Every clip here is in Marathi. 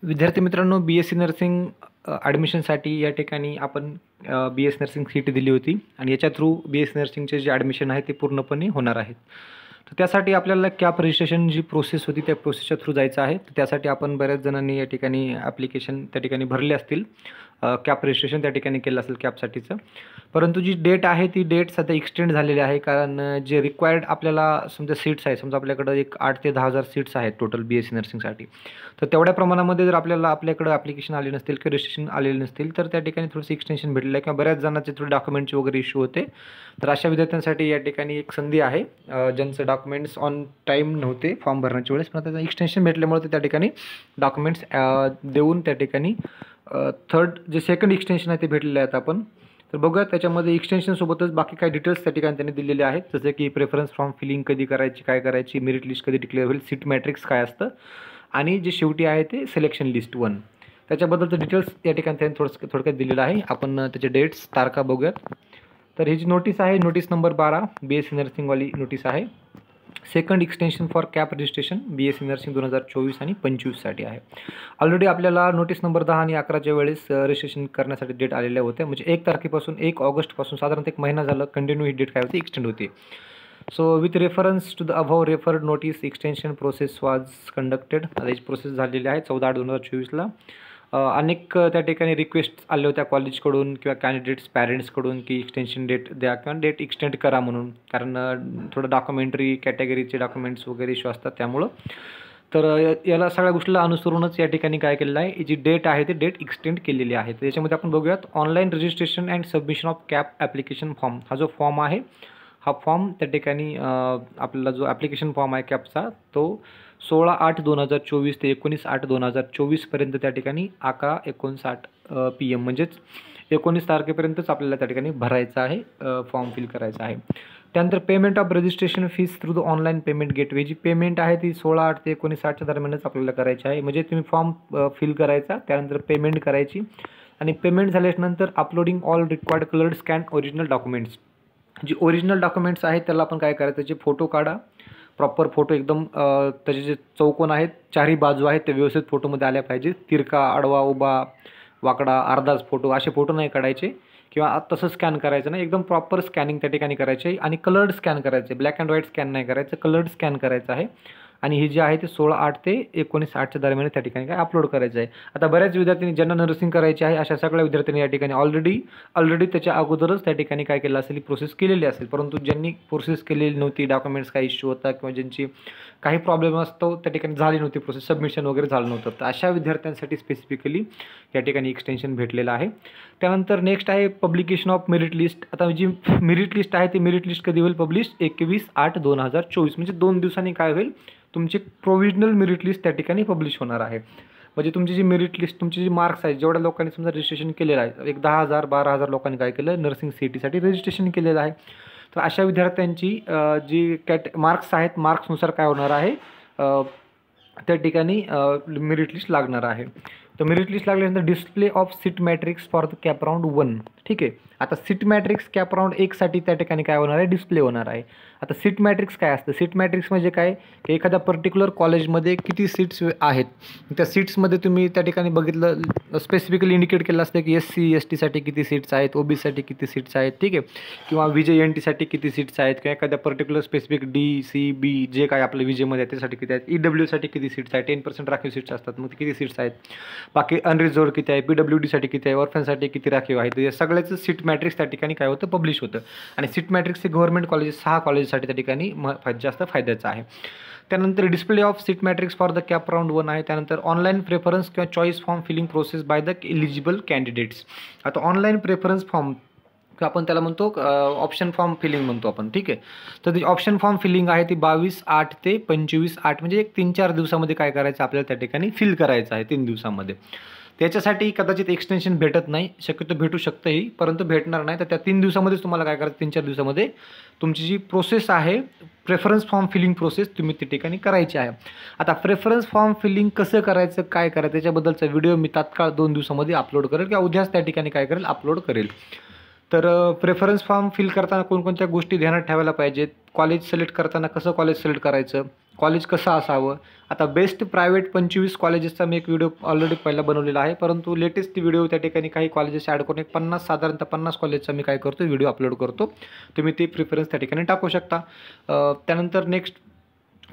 विद्यार्थी मित्रांनो, बी-एस-सी नर्सिंग ॲडमिशनसाठी या ठिकाणी आपण बी-एस नर्सिंग सीट दिली होती आणि याच्या थ्रू बी-एस नर्सिंगचे जे ॲडमिशन आहे ते पूर्णपणे होणार आहेत. तर त्यासाठी आपल्याला कॅप रजिस्ट्रेशन जी प्रोसेस होती त्या प्रोसेसच्या थ्रू जायचं आहे. तर त्यासाठी आपण बऱ्याच जणांनी या ठिकाणी ॲप्लिकेशन त्या ठिकाणी भरले असतील. कॅप रजिस्ट्रेशन त्या ठिकाणी केलं असेल कॅपसाठीचं. परंतु जी डेट आहे ती डेट सध्या एक्सटेंड झालेली आहे, कारण जे रिक्वायर्ड आपल्याला समजा सीट्स आहेत, समजा आपल्याकडं एक 8 ते 10,000 सीट्स आहेत टोटल बी-एस-सी नर्सिंगसाठी. तर तेवढ्या प्रमाणामध्ये जर आपल्याकडं ॲप्लिकेशन आले नसतील किंवा रजिस्ट्रेशन आलेले नसतील तर त्या ठिकाणी थोडंसं एक्सटेन्शन भेटलेलं आहे किंवा बऱ्याच जणांचे थोडे डॉक्युमेंटचे वगैरे इश्यू होते. तर अशा विद्यार्थ्यांसाठी या ठिकाणी एक संधी आहे. ज्यांचे डॉक्युमेंट्स ऑन टाईम नव्हते फॉर्म भरण्याच्या वेळेस, पण त्याचं एक्सटेन्शन भेटल्यामुळे ते त्या ठिकाणी डॉक्युमेंट्स देऊन त्या ठिकाणी सेकंड एक्सटेन्शन आहे ते भेटलेले आहेत आपण. तर बघूया त्याच्यामध्ये एक्सटेन्शनसोबतच बाकी काही डिटेल्स त्या ठिकाणी त्यांनी दिलेले आहेत, जसे की प्रेफरन्स फॉर्म फिलिंग कधी करायची, काय करायची, मेरिट लिस्ट कधी डिक्लेअर होईल, सीट मॅट्रिक्स काय असतं आणि जे शेवटी आहे ते सिलेक्शन लिस्ट 1. त्याच्याबद्दलचं डिटेल्स या ठिकाणी त्यांनी थोडक्यात दिलेलं आहे. आपण त्याचे डेट्स तारखा बघूयात. तर ही जी नोटीस आहे, नोटीस नंबर 12 बी-एस-सी नर्सिंगवाली नोटीस आहे. Second extension for cap registration BSc nursing 2024 आणि 25साठी आहे. ऑलरेडी आपल्याला नोटीस नंबर 10 आणि 11च्या वेळेस रजिस्ट्रेशन करण्यासाठी डेट आलेल्या होत्या. म्हणजे 1 तारखेपासून 1 ऑगस्टपासून साधारणतः 1 महिना झालं कंटिन्यू ही डेट काय होती, एक्सटेंड होती. So with reference to the above referred notice extension process was conducted. आता याची प्रोसेस झालेली आहे 14/8/2024ला. अनेक त्या ठिकाणी रिक्वेस्ट आल्या होत्या कॉलेजकडून किंवा कॅन्डिडेट्स पॅरेंट्सकडून की एक्सटेन्शन डेट द्या किंवा डेट एक्सटेंड करा म्हणून, कारण थोडं डॉक्युमेंटरी कॅटेगरीचे डॉक्युमेंट्स वगैरे इश्यू असतात त्यामुळं. तर याला सगळ्या गोष्टीला अनुसरूनच या ठिकाणी काय केलेलं आहे, जी डेट आहे ती डेट एक्सटेंड केलेली आहे. तर याच्यामध्ये आपण बघूयात online registration and submission of cap application form. हा जो फॉर्म आहे, हा फॉर्म त्या ठिकाणी आपल्याला जो ॲप्लिकेशन फॉर्म आहे कॅपचा तो 16/8/2024 ते 19/8/2024पर्यंत त्या ठिकाणी 11:59 PM म्हणजेच 19 तारखेपर्यंतच आपल्याला त्या ठिकाणी भरायचा आहे, फॉर्म फिल करायचा आहे. त्यानंतर payment of registration fees through the online payment gateway. जी पेमेंट आहे ती 16/8 ते 19/8च्या दरम्यानच आपल्याला करायची आहे. म्हणजे तुम्ही फॉर्म फिल करायचा, त्यानंतर पेमेंट करायची आणि पेमेंट झाल्यानंतर uploading all required coloured scan original documents. जी ओरिजिनल डॉक्युमेंट्स आहेत त्याला आपण काय करायचं, त्याचे फोटो काढा, प्रॉपर फोटो एकदम त्याचे जे चौकोन आहेत, चारही बाजू आहेत ते व्यवस्थित फोटोमध्ये आल्या पाहिजे. तिरका, आडवा, उभा, वाकडा, अर्धाच फोटो असे फोटो नाही काढायचे किंवा तसं स्कॅन करायचं नाही. एकदम प्रॉपर स्कॅनिंग त्या ठिकाणी करायचे आणि कलर्ड स्कॅन करायचे, ब्लॅक अँड व्हाईट स्कॅन नाही करायचं, कलर्ड स्कॅन करायचं आहे. आणि हे जे आहे ते 16/8 ते 19/8च्या दरम्यान त्या ठिकाणी काय अपलोड करायचं आहे. आता बऱ्याच विद्यार्थ्यांनी ज्यांना नर्सिंग करायची आहे अशा सगळ्या विद्यार्थ्यांनी या ठिकाणी ऑलरेडी त्याच्या अगोदरच त्या ठिकाणी काय केलं असेल, ही प्रोसेस केलेली असेल. परंतु ज्यांनी प्रोसेस केलेली नव्हती, डॉक्युमेंट्स काही इश्यू होता किंवा ज्यांची काही प्रॉब्लेम असतो त्या ठिकाणी झाली नव्हती प्रोसेस, सबमिशन वगैरे झालं नव्हतं, तर अशा विद्यार्थ्यांसाठी स्पेसिफिकली या ठिकाणी एक्सटेन्शन भेटलेलं आहे. त्यानंतर नेक्स्ट आहे पब्लिकेशन ऑफ मेरिट लिस्ट. आता जी मेरिट लिस्ट आहे ती मेरिट लिस्ट कधी होईल पब्लिश, 21/8/2024 म्हणजे 2 दिवसांनी काय होईल, तुमची प्रोव्हिजनल मेरिट लिस्ट त्या ठिकाणी पब्लिश होणार आहे. म्हणजे तुमची जी मेरिट लिस्ट, तुमचे जे मार्क्स आहेत, जेवढ्या लोकांनी समजा रजिस्ट्रेशन केलेलं आहे, एक 10,000-12,000 लोकांनी काय केलं, नर्सिंग CETसाठी रजिस्ट्रेशन केलेलं आहे. तर अशा विद्यार्थ्यांची जी मार्क्स आहेत, मार्क्सनुसार काय होणार आहे, त्या ठिकाणी मेरिट लिस्ट लागणार आहे. तर मेरिट लिस्ट लागल्यानंतर display of seat matrix for the CAP round 1. ठीक आहे. आता सीट मॅट्रिक्स कॅप राऊंड 1साठी त्या ठिकाणी काय होणार आहे, डिस्प्ले होणार आहे. आता सीट मॅट्रिक्स काय असतं, सीट मॅट्रिक्स म्हणजे काय, की एखाद्या पर्टिक्युलर कॉलेजमध्ये किती सीट्स आहेत, त्या सीट्समध्ये तुम्ही त्या ठिकाणी बघितलं, स्पेसिफिकली इंडिकेट केलं असतं की SC STसाठी किती सीट्स आहेत, OBCसाठी किती सीट्स आहेत, ठीक आहे, किंवा VJ/NTसाठी किती सीट्स आहेत, किंवा एखाद्या particular specific D C B जे काय आपलं विजेमध्ये आहे त्यासाठी किती आहेत, EWसाठी किती सीट्स आहेत, 10% राखीव सीट्स असतात, मग किती सीट्स आहेत, बाकी अनरिझर्वड किती आहे, PWDसाठी किती आहे, ऑर्फनसाठी किती राखीव आहेत, या सगळ्याचं सीट मॅट्रिक्स त्या ठिकाणी काय होतं, पब्लिश होतं. आणि सीट मॅट्रिक्स हे गव्हर्नमेंट कॉलेजेस 6 कॉलेजसाठी त्या ठिकाणी जास्त फायद्याचं आहे. त्यानंतर display of seat matrix for the CAP round 1 आहे. त्यानंतर ऑनलाईन प्रेफरन्स किंवा choice form filling process by the eligible candidates. आता ऑनलाईन प्रेफरन्स फॉर्म आपण त्याला म्हणतो ऑप्शन फॉर्म फिलिंग म्हणतो आपण, ठीक आहे. तर ती ऑप्शन फॉर्म फिलिंग आहे ती 22/8 ते 25/8 म्हणजे एक 3-4 दिवसामध्ये काय करायचं आपल्याला त्या ठिकाणी फिल करायचं आहे, 3 दिवसामध्ये. त्याच्यासाठी कदाचित एक्सटेन्शन भेटत नाही, शक्यतो भेटू शकतंही, परंतु भेटणार नाही. तर त्या 3 दिवसामध्येच तुम्हाला काय करायचं, 3-4 दिवसामध्ये तुमची जी प्रोसेस आहे प्रेफरन्स फॉर्म फिलिंग प्रोसेस तुम्ही त्या ठिकाणी करायची आहे. आता प्रेफरन्स फॉर्म फिलिंग कसं करायचं, काय करायचं, त्याच्याबद्दलचा व्हिडिओ मी तात्काळ 2 दिवसामध्ये अपलोड करेल किंवा उद्याच त्या ठिकाणी काय करेल, अपलोड करेल. तर प्रेफरन्स फॉर्म फिल करताना कोणकोणत्या गोष्टी ध्यानात ठेवायला पाहिजेत, कॉलेज सिलेक्ट करताना कसं कॉलेज सिलेक्ट करायचं, कॉलेज कसं असावं. आता बेस्ट प्रायव्हेट 25 कॉलेजेसचा मी एक व्हिडिओ ऑलरेडी पहिला बनवलेला आहे, परंतु लेटेस्ट व्हिडिओ त्या ठिकाणी काही कॉलेजेस ॲड करून एक 50 साधारणतः 50 कॉलेजचा मी काय करतो व्हिडिओ अपलोड करतो. तुम्ही ती प्रिफरन्स त्या ठिकाणी टाकू शकता. त्यानंतर नेक्स्ट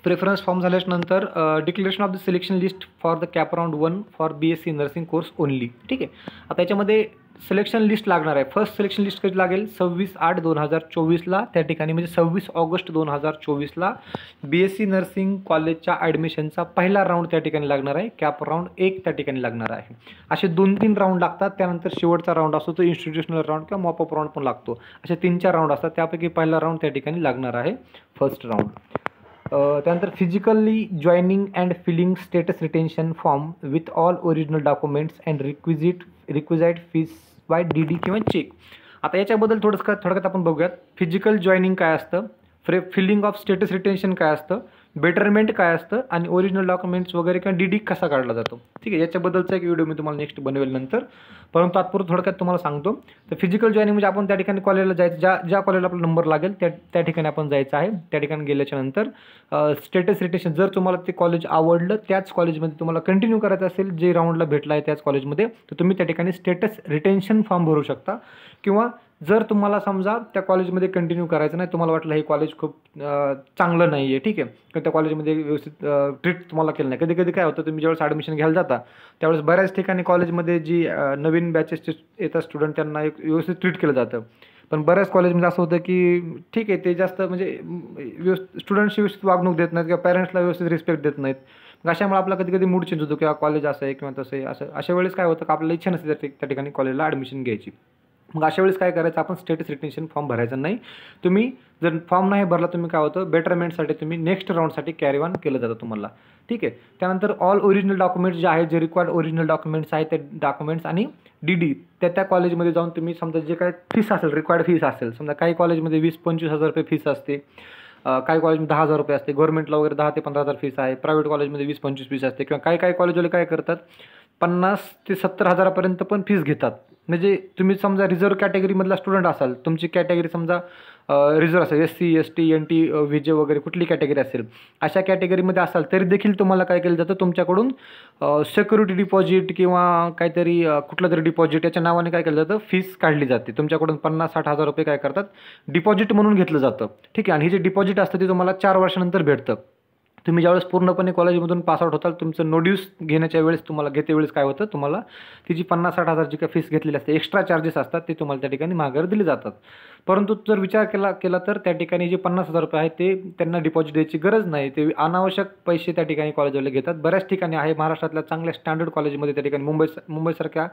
प्रेफरन्स फॉर्म झाल्यानंतर declaration of the selection list for the CAP round 1 for BSc nursing course only. ठीक आहे. आता याच्यामध्ये सिलेक्शन लिस्ट लागणार आहे. फर्स्ट सिलेक्शन लिस्ट कधी लागेल 26/8/2024ला त्या ठिकाणी, म्हणजे 26 ऑगस्ट 2024ला BSc नर्सिंग कॉलेजच्या ॲडमिशनचा पहिला राऊंड त्या ठिकाणी लागणार आहे. कॅप राऊंड 1 त्या ठिकाणी लागणार आहे. असे 2-3 राऊंड लागतात. त्यानंतर शेवटचा राऊंड असतो तो इन्स्टिट्यूशनल राऊंड किंवा मॉपअप राऊंड पण लागतो. असे 3-4 राऊंड असतात. त्यापैकी पहिला राऊंड त्या ठिकाणी लागणार आहे, फर्स्ट राऊंड. त्यानंतर physically joining and filling status retention form with all original documents and requisite fees by DD किंवा चेक. आता याच्याबद्दल थोडक्यात आपण बघूयात. फिजिकल जॉईनिंग काय असतं, फिलिंग ऑफ स्टेटस रिटेन्शन काय असतं, बेटरमेंट काय असतं आणि ओरिजिनल डॉक्युमेंट्स वगैरे किंवा DD कसा काढला जातो. ठीक आहे. याच्याबद्दलचा एक व्हिडिओ मी तुम्हाला नेक्स्ट बनवेल नंतर, परंतु तात्पुरतं थोडक्यात तुम्हाला सांगतो. तर फिजिकल जॉईनिंग म्हणजे आपण त्या ठिकाणी कॉलेजला जायचं, ज्या कॉलेजला आपला नंबर लागेल त्या ठिकाणी आपण जायचं आहे. त्या ठिकाणी गेल्याच्या नंतर स्टेटस रिटेशन, जर तुम्हाला ते कॉलेज आवडलं त्याच कॉलेजमध्ये तुम्हाला कंटिन्यू करायचं असेल, जे राऊंडला भेटला आहे त्याच कॉलेजमध्ये, तर तुम्ही त्या ठिकाणी स्टेटस रिटेन्शन फॉर्म भरू शकता. किंवा जर तुम्हाला समजा त्या कॉलेजमध्ये कंटिन्यू करायचं नाही, तुम्हाला वाटलं हे कॉलेज खूप चांगलं नाही आहे, ठीक आहे, तर त्या कॉलेजमध्ये व्यवस्थित ट्रीट तुम्हाला केलं नाही. कधी काय होतं, तुम्ही ज्यावेळेस ॲडमिशन घ्यायला जाता त्यावेळेस बऱ्याच ठिकाणी कॉलेजमध्ये जी नवीन बॅचेसचे येतात स्टुडंट त्यांना एक व्यवस्थित ट्रीट केलं जातं. पण बऱ्याच कॉलेजमध्ये असं होतं की ठीक आहे, ते जास्त म्हणजे स्टुडंट्सची व्यवस्थित वागणूक देत नाहीत किंवा पॅरेंट्सला व्यवस्थित रिस्पेक्ट देत नाहीत. मग अशामुळे आपला कधी मूड चेंज होतो किंवा कॉलेज असं आहे किंवा तसं आहे. अशा वेळेस काय होतं की आपल्याला इच्छा नसते त्या ठिकाणी कॉलेजला ॲडमिशन घ्यायची. मग अशा वेळेस काय करायचं, आपण स्टेटस रिटेन्शन फॉर्म भरायचा नाही. तुम्ही जर फॉर्म नाही भरला, तुम्ही काय होतं बेटरमेंटसाठी तुम्ही नेक्स्ट राऊंडसाठी कॅरी ऑन केलं जातं तुम्हाला. ठीक आहे. त्यानंतर ऑल ओरिजिनल डॉक्युमेंट्स जे आहेत, जे रिक्वायर्ड ओरिजिनल डॉक्युमेंट्स आहेत, ते डॉक्युमेंट्स आणि DD त्या कॉलेजमध्ये जाऊन तुम्ही समजा जे काय फीस असेल, रिक्वायर्ड फीस असेल, समजा काही कॉलेजमध्ये 20-25 हजार रुपये फीस असते, काही कॉलेजमध्ये 10,000 रुपये असते, गव्हर्नमेंटला वगैरे 10 ते 15 हजार फीस आहे, प्रायव्हेट कॉलेजमध्ये 20-25 फीस असते, किंवा काही कॉलेजवाले काय करतात 50 ते 70 हजारापर्यंत पण फीस घेतात. म्हणजे तुम्ही समजा रिझर्व्ह कॅटेगरीमधला स्टुडंट असाल, तुमची कॅटेगरी समजा रिझर्व्ह असेल, SC ST NT VJ वगैरे कुठली कॅटेगरी असेल, अशा कॅटेगरीमध्ये असाल तरी देखील तुम्हाला काय केलं जातं, तुमच्याकडून सिक्युरिटी डिपॉझिट किंवा काहीतरी कुठलं तरी डिपॉझिट याच्या नावाने काय केलं जातं, फीस काढली जाते. तुमच्याकडून 50-60 हजार रुपये काय करतात, डिपॉझिट म्हणून घेतलं जातं. ठीक आहे. आणि हे जे डिपॉझिट असतं ते तुम्हाला 4 वर्षानंतर भेटतं. तुम्ही ज्यावेळेस पूर्णपणे कॉलेजमधून पासआउट होताल, तुमचं नो ड्यूज घेण्याच्या वेळेस तुम्हाला वेळेस काय होतं, तुम्हाला ती जी 50-60 हजारची काय फीस घेतलेली असते, एक्स्ट्रा चार्जेस असतात, ते तुम्हाला त्या ठिकाणी माघार दिले जातात. परंतु जर विचार केला तर त्या ठिकाणी जे 50,000 रुपये आहेत ते त्यांना डिपॉझिट द्यायची गरज नाही. ते अनावश्यक पैसे त्या ठिकाणी कॉलेजवाले घेतात. बऱ्याच ठिकाणी आहे, महाराष्ट्रातल्या चांगल्या स्टँडर्ड कॉलेजमध्ये त्या ठिकाणी मुंबईसारख्या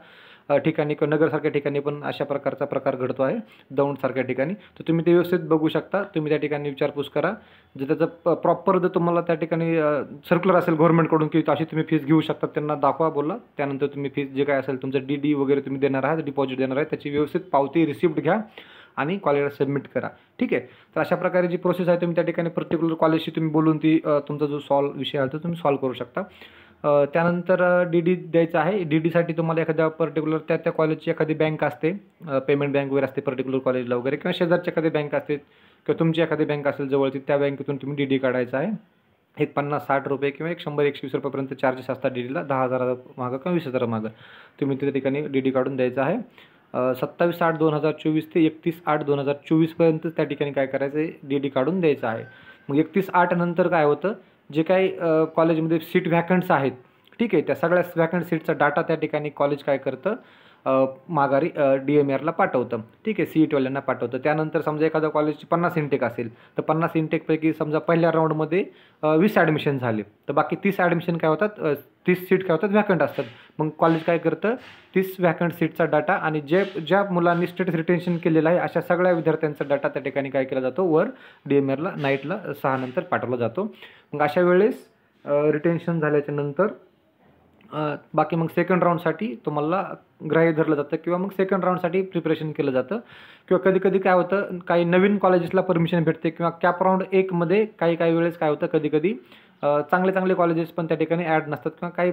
ठिकाणी किंवा नगरसारख्या ठिकाणी पण अशा प्रकारचा प्रकार घडतो आहे, दौंडसारख्या ठिकाणी. तर तुम्ही ते व्यवस्थित बघू शकता. तुम्ही त्या ठिकाणी विचारपूस करा. जर त्याचं प्रॉपर जर तुम्हाला त्या ठिकाणी सर्क्युलर असेल गव्हर्नमेंटकडून की अशी तुम्ही फीस घेऊ शकता, त्यांना दाखवा, बोला. त्यानंतर तुम्ही फीस जे काय असेल तुमचं DD वगैरे तुम्ही देणार आहात, डिपॉझिट देणार आहे, त्याची व्यवस्थित पावती रिसिप्ट घ्या आणि कॉलेजला सबमिट करा. ठीक आहे. तर अशा प्रकारे जी प्रोसेस आहे, तुम्ही त्या ठिकाणी पर्टिक्युलर कॉलेजशी तुम्ही बोलून ती तुमचा जो विषय आहे तो तुम्ही सॉल्व्ह करू शकता. त्यानंतर DD द्यायचं आहे. DDसाठी तुम्हाला एखाद्या पर्टिक्युलर त्या कॉलेजची एखादी बँक असते, पेमेंट बँक वगैरे असते पर्टिक्युलर कॉलेजला वगैरे, किंवा शेजारची एखादी बँक असते किंवा तुमची एखादी बँक असेल जवळची, त्या बँकेतून तुम्ही DD काढायचा आहे. एक 50-60 रुपये किंवा एक 100-120 रुपयापर्यंत चार्जेस असतात DDला, 10,000 मागं किंवा 20,000 मागं तुम्ही त्या ठिकाणी DD काढून द्यायचं आहे. 27/8/2024 ते 31/8/2024 पर्यंत त्या ठिकाणी काय करायचं आहे, DD काढून द्यायचं आहे. मग 31/8 नंतर काय होतं, जे काही कॉलेजमध्ये सीट व्हॅकंट्स आहेत, ठीक आहे, त्या सगळ्या व्हॅकंट सीटचा डाटा त्या ठिकाणी कॉलेज काय करतं, माघारी DMRला पाठवतं. ठीक आहे, CET-वाल्यांना पाठवतं. त्यानंतर समजा एखाद्या कॉलेजची 50 इंटेक असेल, तर 50 इंटेकपैकी समजा पहिल्या राऊंडमध्ये 20 ॲडमिशन झाले, तर बाकी 30 ॲडमिशन काय होतात, 30 सीट काय होतात, व्हॅकंट असतात. मग कॉलेज काय करतं, 30 व्हॅकंट सीटचा डाटा आणि ज्या मुलांनी स्टेटस रिटेन्शन केलेलं आहे अशा सगळ्या विद्यार्थ्यांचा डाटा त्या ठिकाणी काय केला जातो, वर DMRला नाईटला 6 नंतर पाठवला जातो. मग अशा वेळेस रिटेन्शन झाल्याच्या नंतर बाकी मग सेकंड राऊंडसाठी तुम्हाला ग्राह्य धरलं जातं किंवा मग सेकंड राऊंडसाठी प्रिपरेशन केलं जातं. किंवा कधी काय होतं, काही नवीन कॉलेजेसला परमिशन भेटते किंवा कॅप राऊंड 1मध्ये काही वेळेस काय होतं, कधी चांगले चांगले कॉलेजेस पण त्या ठिकाणी ॲड नसतात किंवा काही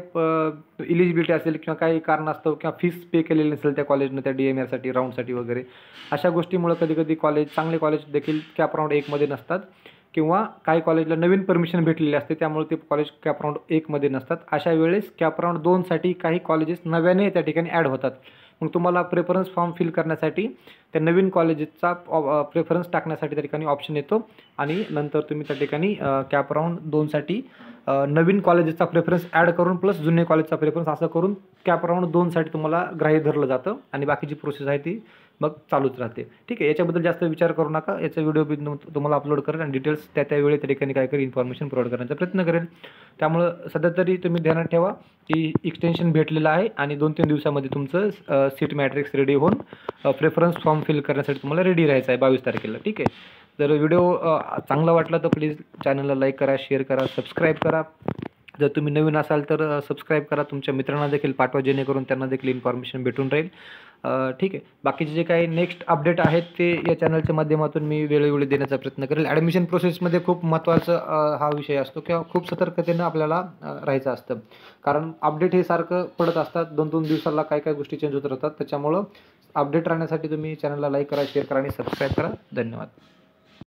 इलिजिबिलिटी असेल किंवा काही कारणास्तव किंवा फीस पे केलेली नसेल त्या कॉलेजनं त्या DMRसाठी राऊंडसाठी वगैरे अशा गोष्टीमुळं कधी कधी चांगले कॉलेज देखील कॅप राऊंड 1मध्ये नसतात किंवा काही कॉलेजला नवीन परमिशन भेटलेली असते त्यामुळे ते कॉलेज कॅप राऊंड 1मध्ये नसतात. अशा वेळेस कॅप राऊंड 2साठी काही कॉलेजेस नव्याने त्या ठिकाणी ॲड होतात. मग तुम्हाला प्रेफरन्स फॉर्म फिल करण्यासाठी त्या नवीन कॉलेजेसचा प्रेफरन्स टाकण्यासाठी त्या ठिकाणी ऑप्शन येतो आणि नंतर तुम्ही त्या ठिकाणी कॅप राऊंड 2साठी नवीन कॉलेजेसचा प्रेफरन्स ॲड करून प्लस जुने कॉलेजचा प्रेफरन्स असं करून कॅप राऊंड 2साठी तुम्हाला ग्राह्य धरलं जातं आणि बाकीची प्रोसेस आहे ती मग चालूच राहते. ठीक आहे, याच्याबद्दल जास्त विचार करू नका. याचा व्हिडिओ मी तुम्हाला अपलोड करेल आणि डिटेल्स त्यावेळी त्या ठिकाणी काय करेल इन्फॉर्मेशन प्रोव्हाइड करण्याचा प्रयत्न करेल. त्यामुळं सध्या तरी तुम्ही ध्यानात ठेवा की एक्सटेन्शन भेटलेलं आहे आणि 2-3 दिवसामध्ये तुमचं सीट मॅट्रिक्स रेडी होऊन प्रेफरन्स फॉर्म फिल करण्यासाठी तुम्हाला रेडी राहायचं आहे 22 तारखेला. ठीक आहे, जर व्हिडिओ चांगला वाटला तर प्लीज चॅनलला लाईक करा, शेअर करा, सबस्क्राईब करा. जर तुम्ही नवीन असाल तर सबस्क्राईब करा, तुमच्या मित्रांना देखील पाठवा जेणेकरून त्यांना देखील इन्फॉर्मेशन भेटून राहील. ठीक आहे, बाकीचे जे काही नेक्स्ट अपडेट आहेत ते या चॅनलच्या माध्यमातून मी वेळोवेळी देण्याचा प्रयत्न करेल. ॲडमिशन प्रोसेसमध्ये खूप महत्त्वाचा हा विषय असतो किंवा खूप सतर्कतेनं आपल्याला राहायचं असतं, कारण अपडेट हे सारखं पडत असतात. 2-2 दिवसाला काय काय गोष्टी चेंज होत राहतात. त्याच्यामुळं अपडेट राहण्यासाठी तुम्ही चॅनलला लाईक करा, शेअर करा आणि सबस्क्राईब करा. धन्यवाद.